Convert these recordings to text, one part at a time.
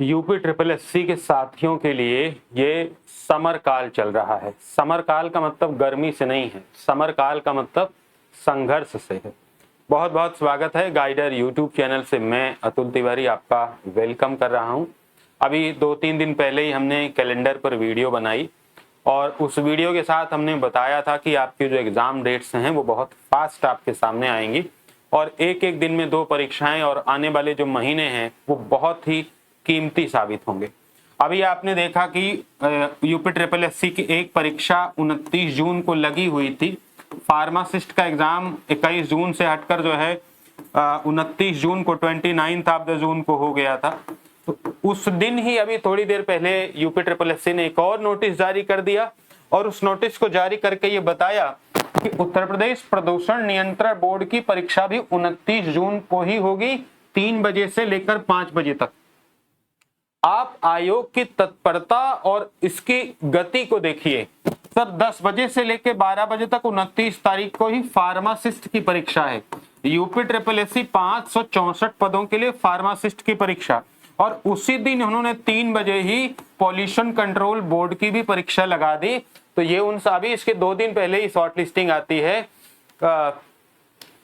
UP triple SC के साथियों के लिए ये समर काल चल रहा है। समर काल का मतलब गर्मी से नहीं है, समर काल का मतलब संघर्ष से है। बहुत बहुत स्वागत है गाइडर यूट्यूब चैनल से। मैं अतुल तिवारी आपका वेलकम कर रहा हूं। अभी 2-3 दिन पहले ही हमने कैलेंडर पर वीडियो बनाई और उस वीडियो के साथ हमने बताया था कि आपकी जो एग्ज़ाम डेट्स हैं वो बहुत फास्ट आपके सामने आएंगी और एक एक दिन में 2 परीक्षाएं और आने वाले जो महीने हैं वो बहुत ही कीमती साबित होंगे। अभी आपने देखा कि यूपी ट्रिपल एससी की एक परीक्षा 29 जून को लगी हुई थी। फार्मासिस्ट का एग्जाम 21 जून से हटकर जो है 29 जून को 29 ऑफ द जून को हो गया था। तो उस दिन ही अभी थोड़ी देर पहले यूपी ट्रिपल एससी ने एक और नोटिस जारी कर दिया और उस नोटिस को जारी करके ये बताया कि उत्तर प्रदेश प्रदूषण नियंत्रण बोर्ड की परीक्षा भी 29 जून को ही होगी, 3 बजे से लेकर 5 बजे तक। आप आयोग की तत्परता और इसकी गति को देखिए। सर 10 बजे से लेकर 12 बजे तक 29 तारीख को ही फार्मासिस्ट की परीक्षा है। यूपी ट्रिपल एससी 564 पदों के लिए फार्मासिस्ट की परीक्षा और उसी दिन उन्होंने 3 बजे ही पॉल्यूशन कंट्रोल बोर्ड की भी परीक्षा लगा दी। तो ये उन सभी इसके 2 दिन पहले ही शॉर्ट लिस्टिंग आती है।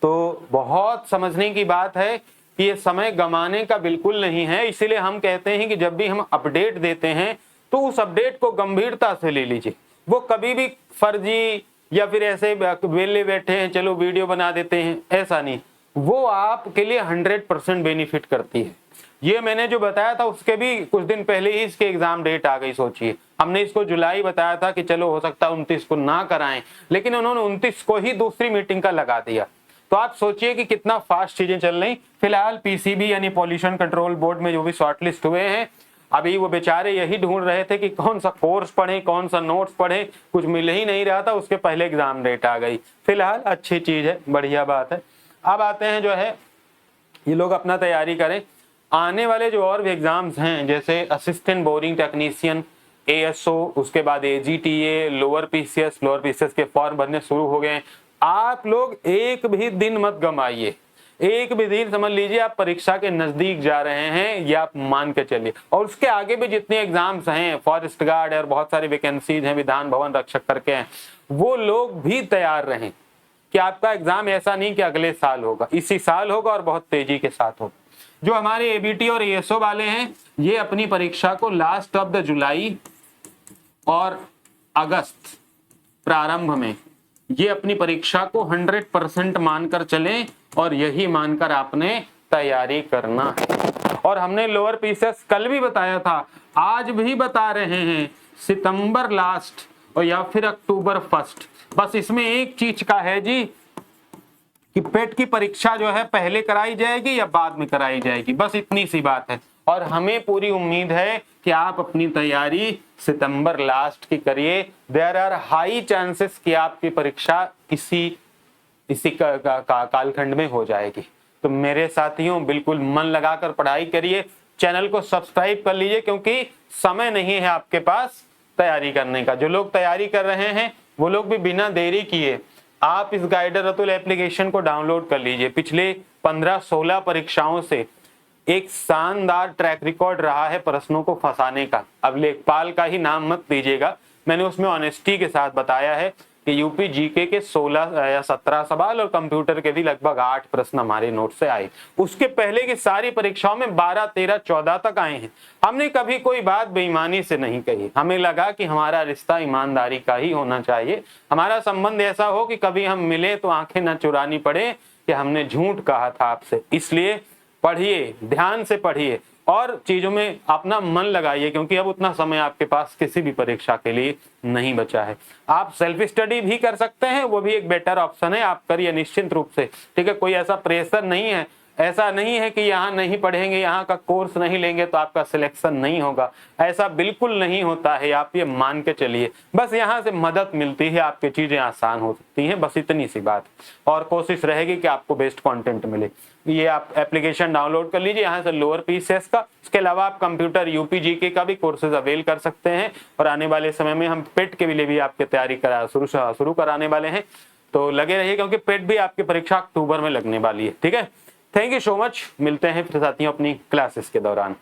तो बहुत समझने की बात है कि ये समय गंवाने का बिल्कुल नहीं है। इसीलिए हम कहते हैं कि जब भी हम अपडेट देते हैं तो उस अपडेट को गंभीरता से ले लीजिए। वो कभी भी फर्जी या फिर ऐसे वेले बैठे हैं चलो वीडियो बना देते हैं, ऐसा नहीं। वो आपके लिए 100% बेनिफिट करती है। ये मैंने जो बताया था उसके भी कुछ दिन पहले ही इसके एग्जाम डेट आ गई। सोचिए, हमने इसको जुलाई बताया था कि चलो हो सकता है 29 को ना कराएं, लेकिन उन्होंने 29 को ही दूसरी मीटिंग का लगा दिया। तो आप सोचिए कि कितना फास्ट चीजें चल रही। फिलहाल पीसीबी यानी पॉल्यूशन कंट्रोल बोर्ड में जो भी शॉर्टलिस्ट हुए हैं, अभी वो बेचारे यही ढूंढ रहे थे कि कौन सा कोर्स पढ़े, कौन सा नोट्स पढ़े, कुछ मिल ही नहीं रहा था। उसके पहले एग्जाम डेट आ गई। फिलहाल अच्छी चीज है, बढ़िया बात है। अब आते हैं जो है ये लोग अपना तैयारी करें। आने वाले जो और भी एग्जाम्स हैं जैसे असिस्टेंट बोरिंग टेक्नीशियन, एएसओ, उसके बाद एजीटीए, लोअर पीसीएस के फॉर्म भरने शुरू हो गए। आप लोग एक भी दिन मत गंवाइए, एक भी दिन। समझ लीजिए आप परीक्षा के नजदीक जा रहे हैं, ये आप मान के चलिए। और उसके आगे भी जितने एग्जाम्स हैं, फॉरेस्ट गार्ड और बहुत सारी वैकेंसीज हैं, विधान भवन रक्षक करके हैं, वो लोग भी तैयार रहें कि आपका एग्जाम ऐसा नहीं कि अगले साल होगा, इसी साल होगा और बहुत तेजी के साथ होगा। जो हमारे एबीटी और एएसओ वाले हैं ये अपनी परीक्षा को लास्ट ऑफ द जुलाई और अगस्त प्रारंभ में ये अपनी परीक्षा को 100% मानकर चलें और यही मानकर आपने तैयारी करना है। और हमने लोअर पीसीएस कल भी बताया था, आज भी बता रहे हैं, सितंबर लास्ट और या फिर अक्टूबर फर्स्ट। बस इसमें एक चीज का है जी कि पेट की परीक्षा जो है पहले कराई जाएगी या बाद में कराई जाएगी, बस इतनी सी बात है। और हमें पूरी उम्मीद है कि आप अपनी तैयारी सितंबर लास्ट की करिए। देयर आर हाई चांसेस कि आपकी परीक्षा इसी कालखंड में हो जाएगी। तो मेरे साथियों बिल्कुल मन लगाकर पढ़ाई करिए। चैनल को सब्सक्राइब कर लीजिए क्योंकि समय नहीं है आपके पास तैयारी करने का। जो लोग तैयारी कर रहे हैं वो लोग भी बिना देरी किए आप इस गाइडर अतुल एप्लीकेशन को डाउनलोड कर लीजिए। पिछले 15-16 परीक्षाओं से एक शानदार ट्रैक रिकॉर्ड रहा है प्रश्नों को फंसाने का। अब लेखपाल का ही नाम मत दीजिएगा, मैंने उसमें ऑनेस्टी के साथ बताया है कि यूपी जीके के 16 या 17 सवाल और कंप्यूटर के भी लगभग 8 प्रश्न हमारे नोट से आए। उसके पहले की सारी परीक्षाओं में 12, 13, 14 तक आए हैं। हमने कभी कोई बात बेईमानी से नहीं कही। हमें लगा कि हमारा रिश्ता ईमानदारी का ही होना चाहिए। हमारा संबंध ऐसा हो कि कभी हम मिले तो आंखें न चुरानी पड़े कि हमने झूठ कहा था आपसे। इसलिए पढ़िए, ध्यान से पढ़िए और चीजों में अपना मन लगाइए क्योंकि अब उतना समय आपके पास किसी भी परीक्षा के लिए नहीं बचा है। आप सेल्फ स्टडी भी कर सकते हैं, वो भी एक बेटर ऑप्शन है, आप करिए निश्चिंत रूप से। ठीक है, कोई ऐसा प्रेशर नहीं है, ऐसा नहीं है कि यहाँ नहीं पढ़ेंगे, यहाँ का कोर्स नहीं लेंगे तो आपका सिलेक्शन नहीं होगा, ऐसा बिल्कुल नहीं होता है। आप ये मान के चलिए, बस यहाँ से मदद मिलती है, आपकी चीजें आसान हो सकती हैं, बस इतनी सी बात। और कोशिश रहेगी कि आपको बेस्ट कंटेंट मिले। ये आप एप्लीकेशन डाउनलोड कर लीजिए यहाँ से लोअर पीसीएस का। इसके अलावा आप कंप्यूटर यूपी जीके का भी कोर्सेज अवेल कर सकते हैं और आने वाले समय में हम पेट के लिए भी आपकी तैयारी शुरू कराने वाले हैं। तो लगे रहिए क्योंकि पेट भी आपकी परीक्षा अक्टूबर में लगने वाली है। ठीक है, थैंक यू सो मच। मिलते हैं फिर साथियों अपनी क्लासेस के दौरान।